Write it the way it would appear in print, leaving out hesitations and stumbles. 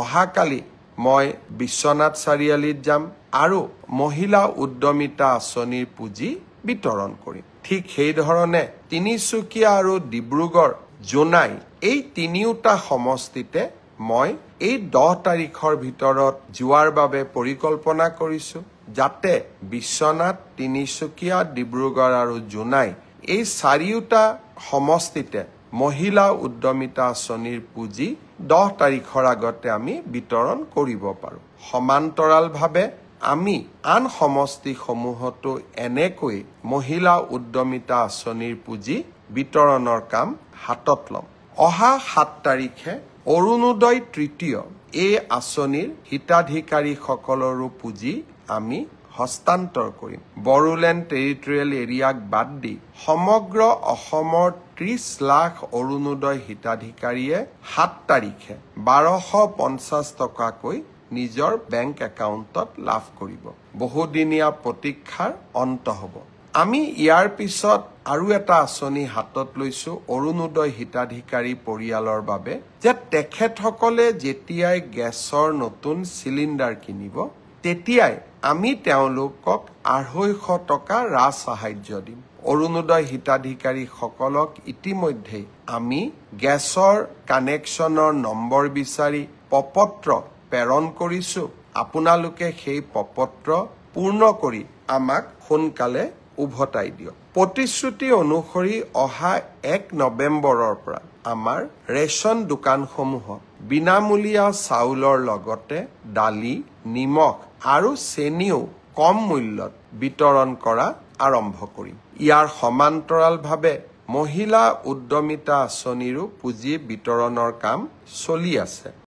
অহাকালি মই বিশ্বনাথ চাৰিআলিত যাম আৰু মহিলা উদ্যমিতা আঁচনিৰ পুঁজি বিতৰণ কৰিম। ঠিক সেই ধৰণে তিনিচুকীয়া আৰু ডিব্ৰুগড় জোনাই এই তিনিওটা সমষ্টিতে মই এই 10 তাৰিখৰ ভিতৰত যোৱাৰ বাবে পৰিকল্পনা কৰিছো, যাতে বিশ্বনাথ, তিনিচুকীয়া, ডিব্ৰুগড় আৰু জোনাই এই চাৰিওটা সমষ্টিতে মহিলা উদ্যমিতা আঁচনিৰ পুঁজি 10 তাৰিখৰ আগতে আমি বিতৰণ কৰিব পাৰো। সমান্তৰালভাৱে আমি আন সমষ্টিসমূহতো এনেকৈ মহিলা উদ্যমিতা আঁচনিৰ পুঁজি বিতৰণৰ কাম হাতত ল'ম। অহা 7 তাৰিখে অৰুণোদয় তৃতীয় এই আঁচনিৰ হিতাধিকাৰীসকলৰো পুঁজি আমি হস্তান্তৰ কৰিম। বড়োলেণ্ড টেৰিটৰিয়েল এৰিয়াক বাদ দি সমগ্ৰ অসমৰ 30 লাখ অৰুণোদয় হিতাধিকাৰীয়ে 7 তাৰিখে 1250 টকাকৈ নিজৰ বেংক একাউণ্টত লাভ কৰিব। বহুদিনীয়া প্ৰতীক্ষাৰ অন্ত হ'ব। আমি ইয়াৰ পিছত আৰু এটা আঁচনি হাতত লৈছো অৰুণোদয় হিতাধিকাৰী পৰিয়ালৰ বাবে, যে তেখেতসকলে যেতিয়াই গেছৰ নতুন চিলিণ্ডাৰ কিনিব তেতিয়াই আমি তেওঁলোকক 250 টকা ৰাজ সাহায্য দিম। অৰুণোদয় হিতাধিকাৰীসকলক ইতিমধ্যে আমি গেছৰ কানেকশ্যনৰ নম্বৰ বিচাৰি প্ৰপত্ৰ প্ৰেৰণ কৰিছো। আপোনালোকে সেই প্ৰপত্ৰ পূৰ্ণ কৰি আমাক সোনকালে উভতাই দিয়ক। প্ৰতিশ্ৰুতি অনুসৰি অহা 1 নৱেম্বৰৰ পৰা আমাৰ ৰেচন দোকানসমূহত বিনামূলীয়া চাউলৰ লগতে দালি, নিমখ আৰু চেনিও কম মূল্যত বিতৰণ কৰা আৰম্ভ কৰিম। ইয়াৰ সমান্তৰালভাৱে মহিলা উদ্যমিতা আঁচনিৰো পুঁজি বিতৰণৰ কাম চলি আছে।